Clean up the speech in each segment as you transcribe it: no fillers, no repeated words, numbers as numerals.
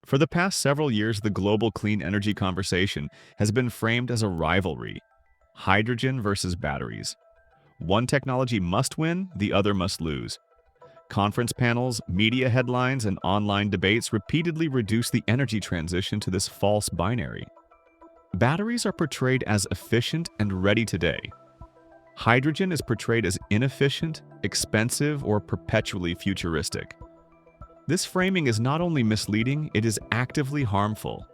For the past several years, the global clean energy conversation has been framed as a rivalry: hydrogen versus batteries. One technology must win, the other must lose. Conference panels, media headlines, and online debates repeatedly reduce the energy transition to this false binary. Batteries are portrayed as efficient and ready today. Hydrogen is portrayed as inefficient, expensive, or perpetually futuristic. This framing is not only misleading, it is actively harmful.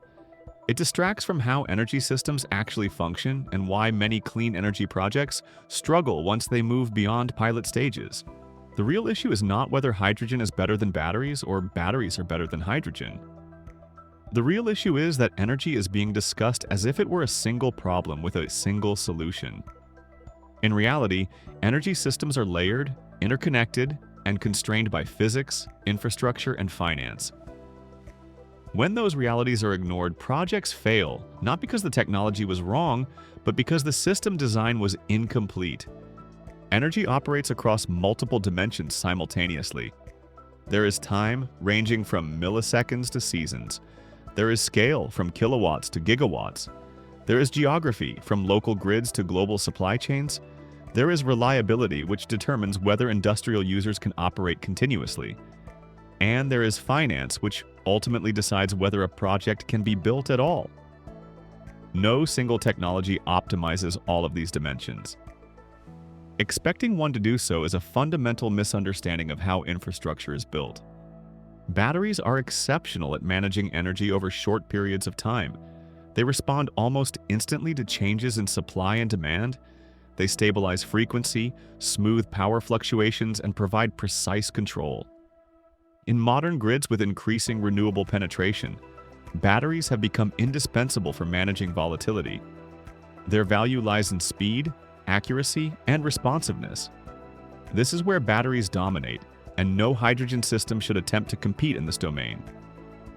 It distracts from how energy systems actually function and why many clean energy projects struggle once they move beyond pilot stages. The real issue is not whether hydrogen is better than batteries or batteries are better than hydrogen. The real issue is that energy is being discussed as if it were a single problem with a single solution. In reality, energy systems are layered, interconnected, and constrained by physics, infrastructure, and finance. When those realities are ignored, projects fail, not because the technology was wrong, but because the system design was incomplete. Energy operates across multiple dimensions simultaneously. There is time, ranging from milliseconds to seasons. There is scale, from kilowatts to gigawatts. There is geography, from local grids to global supply chains. There is reliability, which determines whether industrial users can operate continuously. And there is finance, which ultimately decides whether a project can be built at all. No single technology optimizes all of these dimensions. Expecting one to do so is a fundamental misunderstanding of how infrastructure is built. Batteries are exceptional at managing energy over short periods of time. They respond almost instantly to changes in supply and demand. They stabilize frequency, smooth power fluctuations, and provide precise control. In modern grids with increasing renewable penetration, batteries have become indispensable for managing volatility. Their value lies in speed, accuracy, and responsiveness. This is where batteries dominate, and no hydrogen system should attempt to compete in this domain.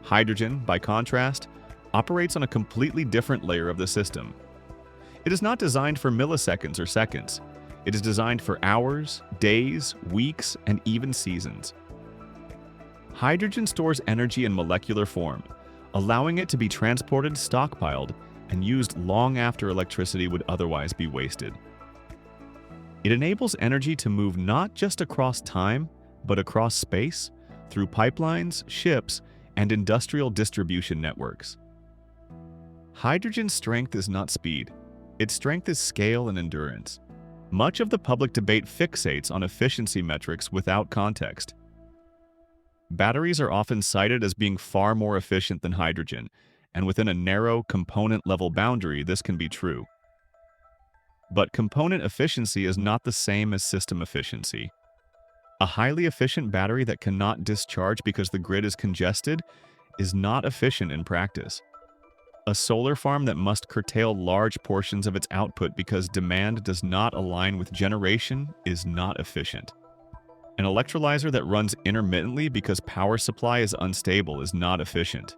Hydrogen, by contrast, operates on a completely different layer of the system. It is not designed for milliseconds or seconds. It is designed for hours, days, weeks, and even seasons. Hydrogen stores energy in molecular form, allowing it to be transported, stockpiled, and used long after electricity would otherwise be wasted. It enables energy to move not just across time, but across space, through pipelines, ships, and industrial distribution networks. Hydrogen's strength is not speed. Its strength is scale and endurance. Much of the public debate fixates on efficiency metrics without context. Batteries are often cited as being far more efficient than hydrogen, and within a narrow component-level boundary, this can be true. But component efficiency is not the same as system efficiency. A highly efficient battery that cannot discharge because the grid is congested is not efficient in practice. A solar farm that must curtail large portions of its output because demand does not align with generation is not efficient. An electrolyzer that runs intermittently because power supply is unstable is not efficient.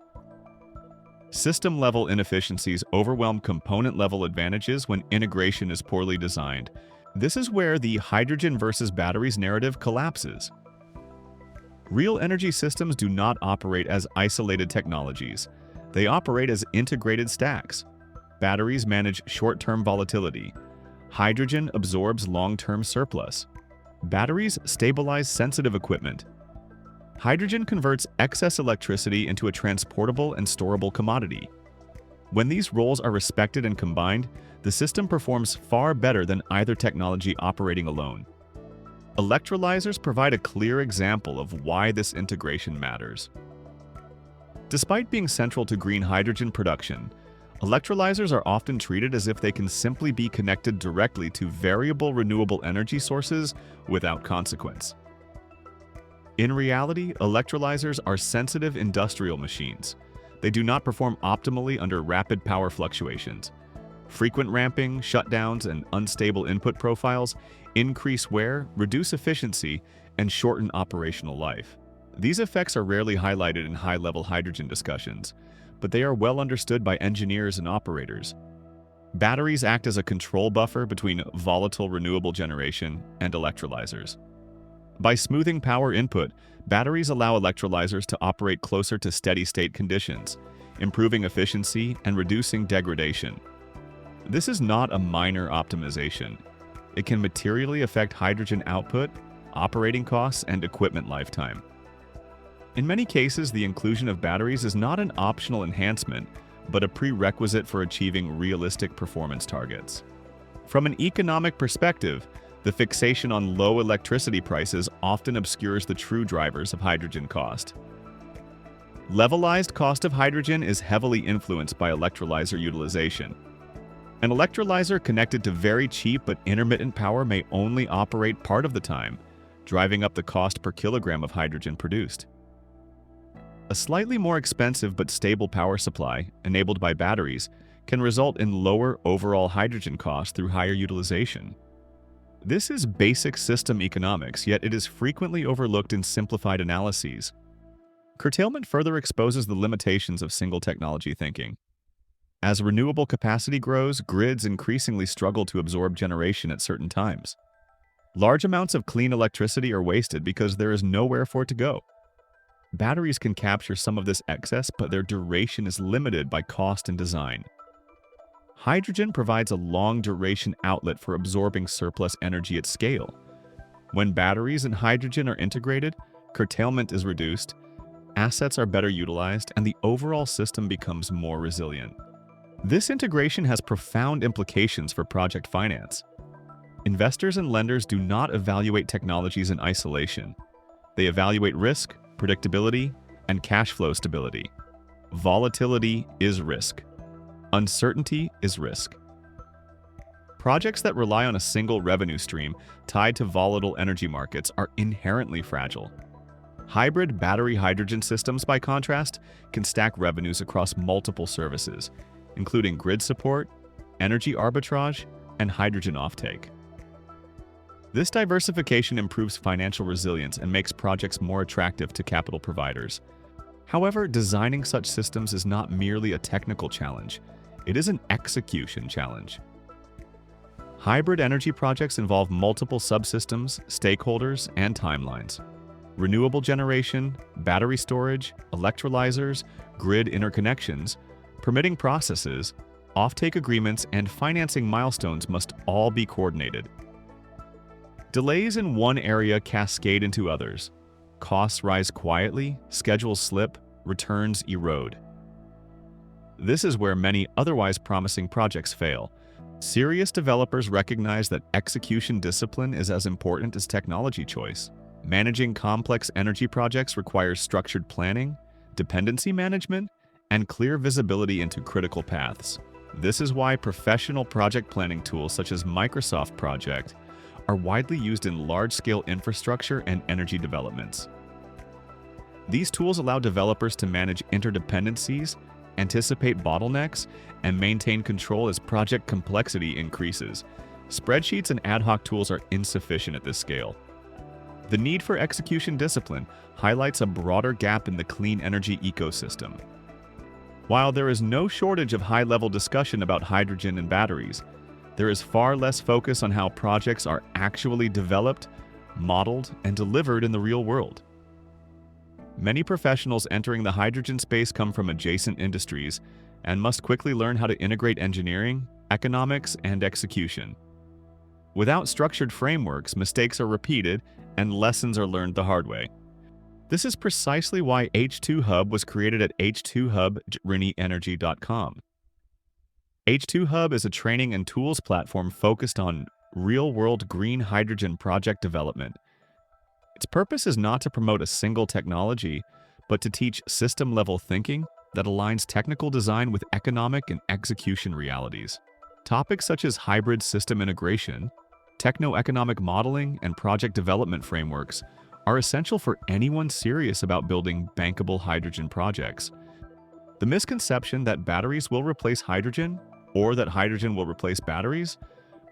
System-level inefficiencies overwhelm component-level advantages when integration is poorly designed. This is where the hydrogen versus batteries narrative collapses. Real energy systems do not operate as isolated technologies. They operate as integrated stacks. Batteries manage short-term volatility. Hydrogen absorbs long-term surplus. Batteries stabilize sensitive equipment. Hydrogen converts excess electricity into a transportable and storable commodity. When these roles are respected and combined, the system performs far better than either technology operating alone. Electrolyzers provide a clear example of why this integration matters. Despite being central to green hydrogen production, electrolyzers are often treated as if they can simply be connected directly to variable renewable energy sources without consequence. In reality, electrolyzers are sensitive industrial machines. They do not perform optimally under rapid power fluctuations. Frequent ramping, shutdowns, and unstable input profiles increase wear, reduce efficiency, and shorten operational life. These effects are rarely highlighted in high-level hydrogen discussions, but they are well understood by engineers and operators. Batteries act as a control buffer between volatile renewable generation and electrolyzers. By smoothing power input, batteries allow electrolyzers to operate closer to steady-state conditions, improving efficiency and reducing degradation. This is not a minor optimization. It can materially affect hydrogen output, operating costs, and equipment lifetime. In many cases, the inclusion of batteries is not an optional enhancement, but a prerequisite for achieving realistic performance targets. From an economic perspective, the fixation on low electricity prices often obscures the true drivers of hydrogen cost. Levelized cost of hydrogen is heavily influenced by electrolyzer utilization. An electrolyzer connected to very cheap but intermittent power may only operate part of the time, driving up the cost per kilogram of hydrogen produced. A slightly more expensive but stable power supply, enabled by batteries, can result in lower overall hydrogen costs through higher utilization. This is basic system economics, yet it is frequently overlooked in simplified analyses. Curtailment further exposes the limitations of single technology thinking. As renewable capacity grows, grids increasingly struggle to absorb generation at certain times. Large amounts of clean electricity are wasted because there is nowhere for it to go. Batteries can capture some of this excess, but their duration is limited by cost and design. Hydrogen provides a long-duration outlet for absorbing surplus energy at scale. When batteries and hydrogen are integrated, curtailment is reduced, assets are better utilized, and the overall system becomes more resilient. This integration has profound implications for project finance. Investors and lenders do not evaluate technologies in isolation. They evaluate risk, predictability, and cash flow stability. Volatility is risk. Uncertainty is risk. Projects that rely on a single revenue stream tied to volatile energy markets are inherently fragile. Hybrid battery hydrogen systems, by contrast, can stack revenues across multiple services, including grid support, energy arbitrage, and hydrogen offtake. This diversification improves financial resilience and makes projects more attractive to capital providers. However, designing such systems is not merely a technical challenge. It is an execution challenge. Hybrid energy projects involve multiple subsystems, stakeholders, and timelines. Renewable generation, battery storage, electrolyzers, grid interconnections, permitting processes, offtake agreements, and financing milestones must all be coordinated. Delays in one area cascade into others. Costs rise quietly, schedules slip, returns erode. This is where many otherwise promising projects fail. Serious developers recognize that execution discipline is as important as technology choice. Managing complex energy projects requires structured planning, dependency management, and clear visibility into critical paths. This is why professional project planning tools such as Microsoft Project are widely used in large-scale infrastructure and energy developments. These tools allow developers to manage interdependencies, anticipate bottlenecks, and maintain control as project complexity increases. Spreadsheets and ad hoc tools are insufficient at this scale. The need for execution discipline highlights a broader gap in the clean energy ecosystem. While there is no shortage of high-level discussion about hydrogen and batteries, there is far less focus on how projects are actually developed, modeled, and delivered in the real world. Many professionals entering the hydrogen space come from adjacent industries and must quickly learn how to integrate engineering, economics, and execution. Without structured frameworks, mistakes are repeated and lessons are learned the hard way. This is precisely why H2 Hub was created at h2hubenergy.com. H2 Hub is a training and tools platform focused on real-world green hydrogen project development. Its purpose is not to promote a single technology, but to teach system-level thinking that aligns technical design with economic and execution realities. Topics such as hybrid system integration, techno-economic modeling, and project development frameworks are essential for anyone serious about building bankable hydrogen projects. The misconception that batteries will replace hydrogen, or that hydrogen will replace batteries,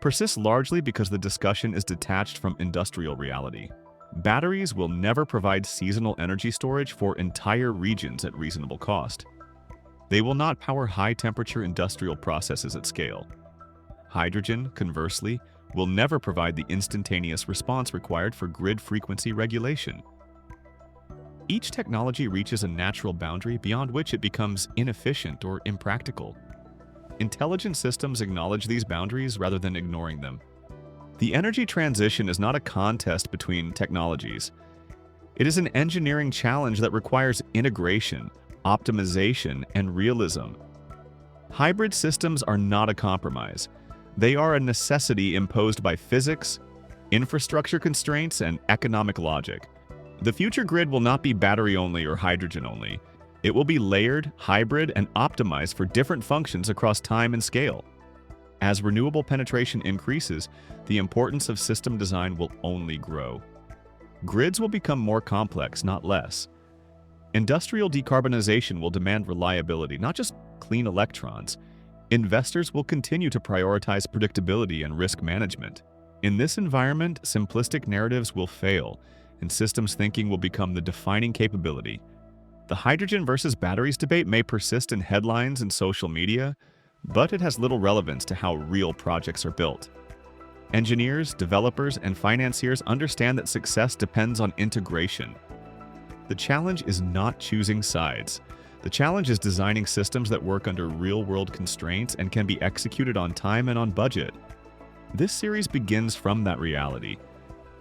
persists largely because the discussion is detached from industrial reality. Batteries will never provide seasonal energy storage for entire regions at reasonable cost. They will not power high-temperature industrial processes at scale. Hydrogen, conversely, will never provide the instantaneous response required for grid frequency regulation. Each technology reaches a natural boundary beyond which it becomes inefficient or impractical. Intelligent systems acknowledge these boundaries rather than ignoring them. The energy transition is not a contest between technologies. It is an engineering challenge that requires integration, optimization, and realism. Hybrid systems are not a compromise. They are a necessity imposed by physics, infrastructure constraints, and economic logic. The future grid will not be battery-only or hydrogen-only. It will be layered, hybrid, and optimized for different functions across time and scale. As renewable penetration increases, the importance of system design will only grow. Grids will become more complex, not less. Industrial decarbonization will demand reliability, not just clean electrons. Investors will continue to prioritize predictability and risk management. In this environment, simplistic narratives will fail, and systems thinking will become the defining capability. The hydrogen versus batteries debate may persist in headlines and social media, but it has little relevance to how real projects are built. Engineers, developers, and financiers understand that success depends on integration. The challenge is not choosing sides. The challenge is designing systems that work under real-world constraints and can be executed on time and on budget. This series begins from that reality.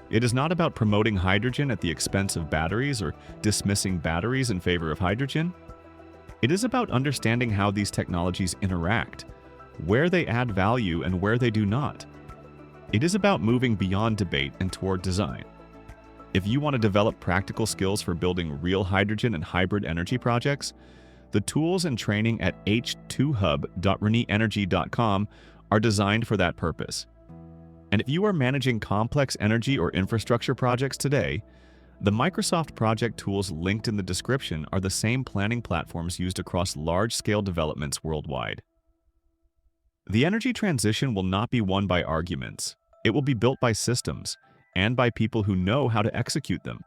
It is not about promoting hydrogen at the expense of batteries or dismissing batteries in favor of hydrogen. It is about understanding how these technologies interact, where they add value and where they do not. It is about moving beyond debate and toward design. If you want to develop practical skills for building real hydrogen and hybrid energy projects, the tools and training at h2hub.renewable.com are designed for that purpose. And if you are managing complex energy or infrastructure projects today, the Microsoft project tools linked in the description are the same planning platforms used across large-scale developments worldwide. The energy transition will not be won by arguments. It will be built by systems and by people who know how to execute them.